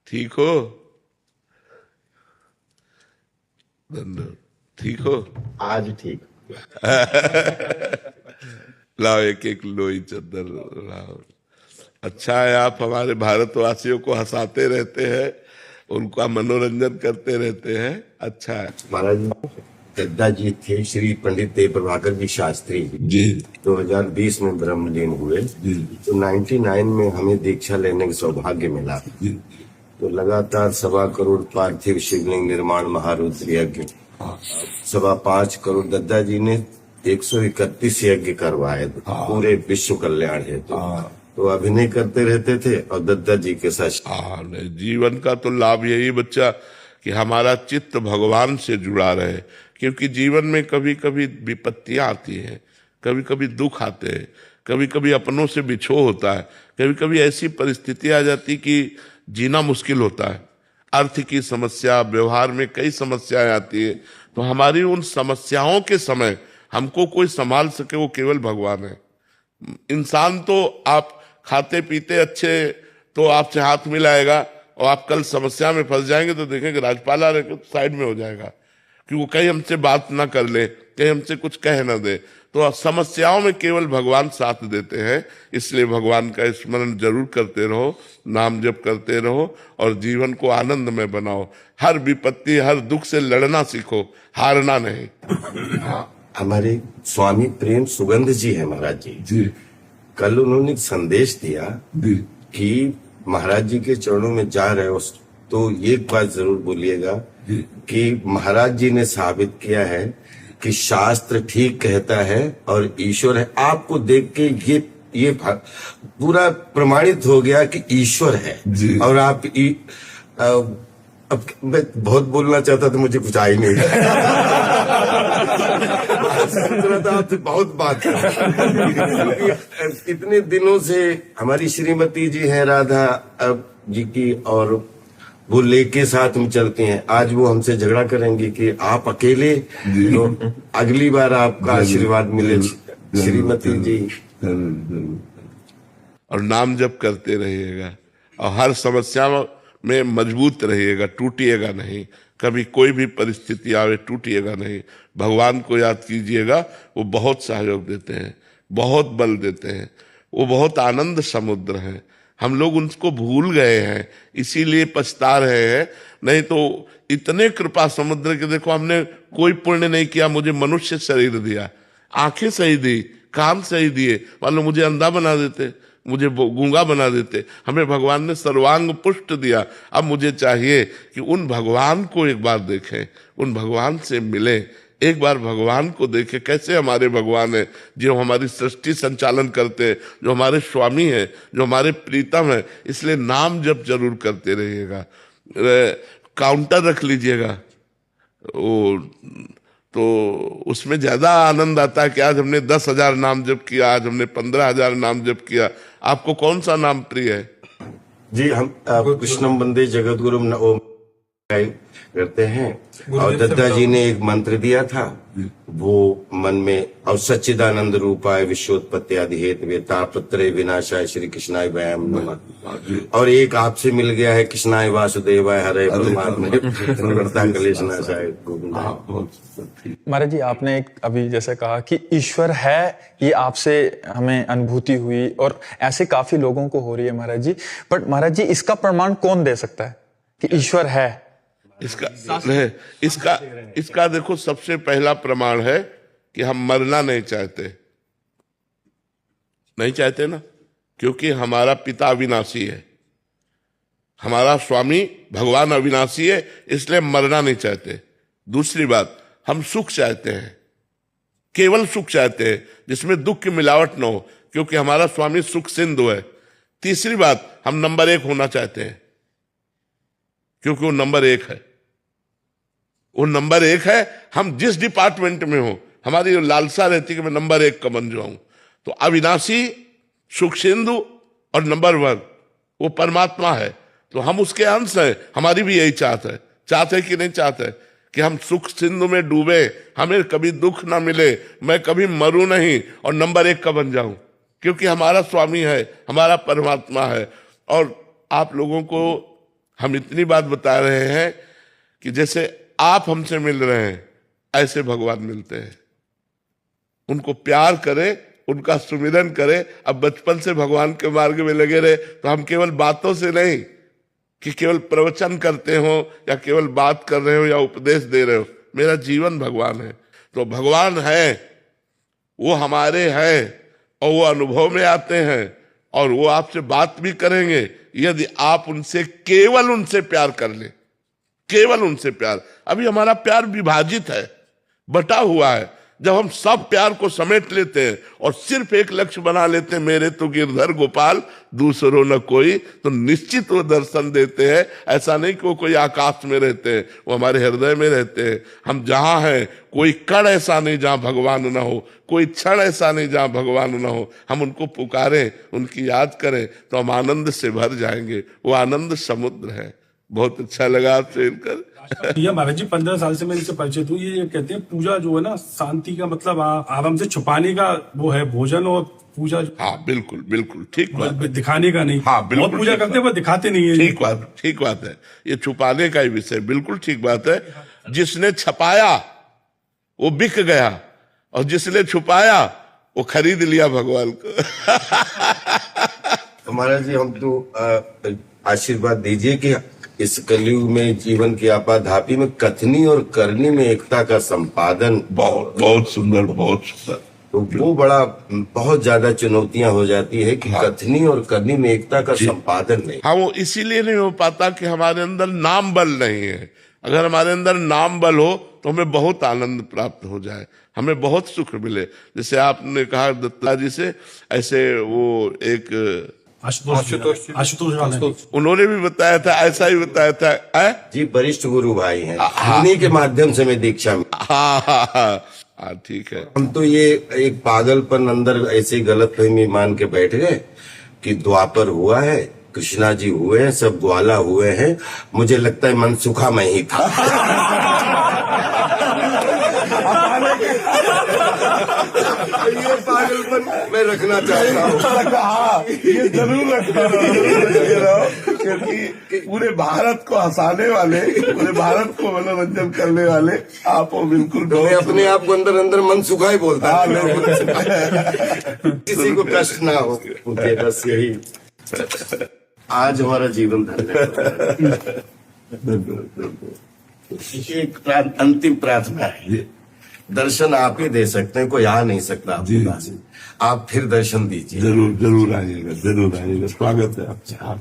ठीक हो? ठीक हो? आज ठीक। लाओ एक एक लोई चादर लाओ। अच्छा है, आप हमारे भारतवासियों को हंसाते रहते हैं, उनका मनोरंजन करते रहते हैं। अच्छा है महाराज। दद्दा जी थे श्री पंडित देव प्रभाकर जी शास्त्री जी। 2020 में ब्रह्मलीन हुए। तो 99 में हमें दीक्षा लेने का सौभाग्य मिला। तो लगातार 1.25 करोड़ पार्थिव शिवलिंग निर्माण महारुद्र यज्ञ, 5.25 करोड़ दद्दा जी ने 131 यज्ञ करवाए पूरे विश्व कल्याण हेतु। तो अभिनय करते रहते थे और दद्दा जी के साथ। जीवन का तो लाभ यही बच्चा कि हमारा चित्त भगवान से जुड़ा रहे, क्योंकि जीवन में कभी कभी विपत्तियां आती हैं, कभी कभी दुख आते हैं, कभी कभी अपनों से बिछो होता है, कभी कभी ऐसी परिस्थिति आ जाती कि जीना मुश्किल होता है। अर्थ की समस्या, व्यवहार में कई समस्याएं आती है। तो हमारी उन समस्याओं के समय हमको कोई संभाल सके वो केवल भगवान है। इंसान तो आप खाते पीते अच्छे तो आपसे हाथ मिलाएगा, और आप कल समस्या में फंस जाएंगे तो देखेंगे राजपाल आ रहे तो साइड में हो जाएगा कि वो कहीं हमसे बात ना कर ले, कहीं हमसे कुछ कह ना दे। तो समस्याओं में केवल भगवान साथ देते हैं। इसलिए भगवान का स्मरण जरूर करते रहो, नाम जप करते रहो और जीवन को आनंद में बनाओ। हर विपत्ति, हर दुख से लड़ना सीखो, हारना नहीं। हमारे स्वामी प्रेम सुगंध जी है महाराज जी। कल उन्होंने एक संदेश दिया कि महाराज जी के चरणों में जा रहे हो तो एक बात जरूर बोलिएगा कि महाराज जी ने साबित किया है कि शास्त्र ठीक कहता है और ईश्वर है। आपको देख के ये पूरा प्रमाणित हो गया कि ईश्वर है। और आप अब मैं बहुत बोलना चाहता था, मुझे कुछ आ ही नहीं आपसे बहुत बात इतने दिनों से हमारी श्रीमती जी हैं राधा जी की, और वो लेके साथ में चलती हैं। आज वो हमसे झगड़ा करेंगी कि आप अकेले, तो अगली बार आपका आशीर्वाद मिले श्रीमती जी। और नाम जप करते रहिएगा और हर समस्या में मजबूत रहिएगा, टूटिएगा नहीं। कभी कोई भी परिस्थिति आवे टूटिएगा नहीं। भगवान को याद कीजिएगा, वो बहुत सहयोग देते हैं, बहुत बल देते हैं, वो बहुत आनंद समुद्र है। हम लोग उनको भूल गए हैं, इसीलिए पछता रहे हैं। नहीं तो इतने कृपा समुद्र के, देखो हमने कोई पुण्य नहीं किया, मुझे मनुष्य शरीर दिया, आंखें सही दी, कान सही दिए, मान लो मुझे अंधा बना देते, मुझे गूंगा बना देते। हमें भगवान ने सर्वांग पुष्ट दिया। अब मुझे चाहिए कि उन भगवान को एक बार देखें, उन भगवान से मिले, एक बार भगवान को देखें। कैसे हमारे भगवान है, जो हमारी सृष्टि संचालन करते हैं, जो हमारे स्वामी हैं, जो हमारे प्रीतम है। इसलिए नाम जप जरूर करते रहिएगा। काउंटर रख लीजिएगा, तो उसमें ज्यादा आनंद आता है कि आज हमने 10,000 नाम जप किया, आज हमने 15,000 नाम जप किया। आपको कौन सा नाम प्रिय है? जी, हम कृष्णम वंदे जगत गुरु करते हैं। और दद्दा जी ने एक मंत्र दिया था, वो मन में, और सच्चिदानंद रूपाय विश्वोत्पत्ति आदि हेतु तापत्रय विनाशाय श्री कृष्णाय वयम नमः। और एक आपसे मिल गया है, कृष्णाय वासुदेवाय हरे परमात्मा कलेशनाशाय गोविंदाय। महाराज जी, आपने एक अभी जैसे कहा कि ईश्वर है, ये आपसे हमें अनुभूति हुई और ऐसे काफी लोगों को हो रही है महाराज जी। बट महाराज जी, इसका प्रमाण कौन दे सकता है कि ईश्वर है? इसका देखो, सबसे पहला प्रमाण है कि हम मरना नहीं चाहते ना, क्योंकि हमारा पिता अविनाशी है, हमारा स्वामी भगवान अविनाशी है, इसलिए मरना नहीं चाहते। दूसरी बात, हम सुख चाहते हैं, केवल सुख चाहते हैं जिसमें दुख की मिलावट न हो, क्योंकि हमारा स्वामी सुख सिंधु है। तीसरी बात, हम नंबर 1 होना चाहते हैं, क्योंकि वो नंबर 1 है। वो नंबर 1 है। हम जिस डिपार्टमेंट में हो, हमारी लालसा रहती है कि मैं नंबर 1 का बन जाऊं। तो अविनाशी, सुख सिंधु और नंबर 1 वो परमात्मा है। तो हम उसके अंश हैं। हमारी भी यही चाहत है कि नहीं चाहते कि हम सुख सिंधु में डूबे, हमें कभी दुख ना मिले, मैं कभी मरूं नहीं और नंबर 1 का बन जाऊं, क्योंकि हमारा स्वामी है, हमारा परमात्मा है। और आप लोगों को हम इतनी बात बता रहे हैं कि जैसे आप हमसे मिल रहे हैं ऐसे भगवान मिलते हैं। उनको प्यार करें, उनका सुमिरन करें। अब बचपन से भगवान के मार्ग में लगे रहे तो हम केवल बातों से नहीं कि केवल प्रवचन करते हो या केवल बात कर रहे हो या उपदेश दे रहे हो। मेरा जीवन भगवान है। तो भगवान है, वो हमारे हैं और वो अनुभव में आते हैं और वो आपसे बात भी करेंगे यदि आप उनसे केवल उनसे प्यार कर ले, केवल उनसे प्यार। अभी हमारा प्यार विभाजित है, बटा हुआ है। जब हम सब प्यार को समेट लेते हैं और सिर्फ एक लक्ष्य बना लेते हैं, मेरे तो गिरधर गोपाल दूसरों न कोई, तो निश्चित वो दर्शन देते हैं। ऐसा नहीं कि वो कोई आकाश में रहते हैं, वो हमारे हृदय में रहते हैं। हम जहां हैं कोई कण ऐसा नहीं जहां भगवान न हो, कोई क्षण ऐसा नहीं जहां भगवान न हो। हम उनको पुकारें, उनकी याद करें तो हम आनंद से भर जाएंगे। वो आनंद समुद्र है। बहुत अच्छा लगा आपसे मिलकर। ये महाराज जी 15 साल से मैं इनसे परिचित हूँ। ये कहते हैं पूजा जो है ना शांति का मतलब आराम से छुपाने का वो है भोजन, और पूजा हाँ बिल्कुल बिल्कुल ठीक बात है। दिखाने का नहीं। हाँ बिल्कुल बहुत पूजा करते हैं पर दिखाते नहीं है। ठीक बात है। ये छुपाने का ही विषय बिल्कुल ठीक बात है। जिसने छपाया वो बिक गया और जिसने छुपाया वो खरीद लिया भगवान को। महाराज जी हम तो आशीर्वाद दीजिए कि इस कलयुग में जीवन की आपाधापी में कथनी और करनी में एकता का संपादन बहुत बहुत सुंदर, बहुत सुंदर। तो वो बहुत ज्यादा चुनौतियां हो जाती है कि कथनी और करनी में एकता का संपादन नहीं। हाँ, वो इसीलिए नहीं हो पाता कि हमारे अंदर नाम बल नहीं है। अगर हमारे अंदर नाम बल हो तो हमें बहुत आनंद प्राप्त हो जाए, हमें बहुत सुख मिले। जैसे आपने कहा दत्ता जी से, ऐसे वो एक आशुतोष उन्होंने भी बताया था, ऐसा ही बताया था। जी वरिष्ठ गुरु भाई हैं, उन्हीं के माध्यम से मैं दीक्षा में। हाँ ठीक है। हम तो ये एक पागलपन अंदर ऐसी गलतफहमी मान के बैठ गए कि द्वापर हुआ है, कृष्णा जी हुए हैं, सब ग्वाला हुए हैं। मुझे लगता है मनसुखा मैं ही था। ये पागलपन मैं रखना चाहता हूँ। ये जरूर रखो क्योंकि पूरे भारत को हंसाने वाले, पूरे भारत को मनोरंजन करने वाले आप हो। बिल्कुल मैं अपने आप को अंदर अंदर मनसुखा ही बोलता हूँ। किसी को कष्ट ना हो, मुझे बस यही आज हमारा जीवन धन्य। एक अंतिम प्रार्थना है, दर्शन आप ही दे सकते हैं, कोई आ नहीं सकता आपके पास। आप फिर दर्शन दीजिए। जरूर आइएगा, जरूर आइएगा। स्वागत है आपका।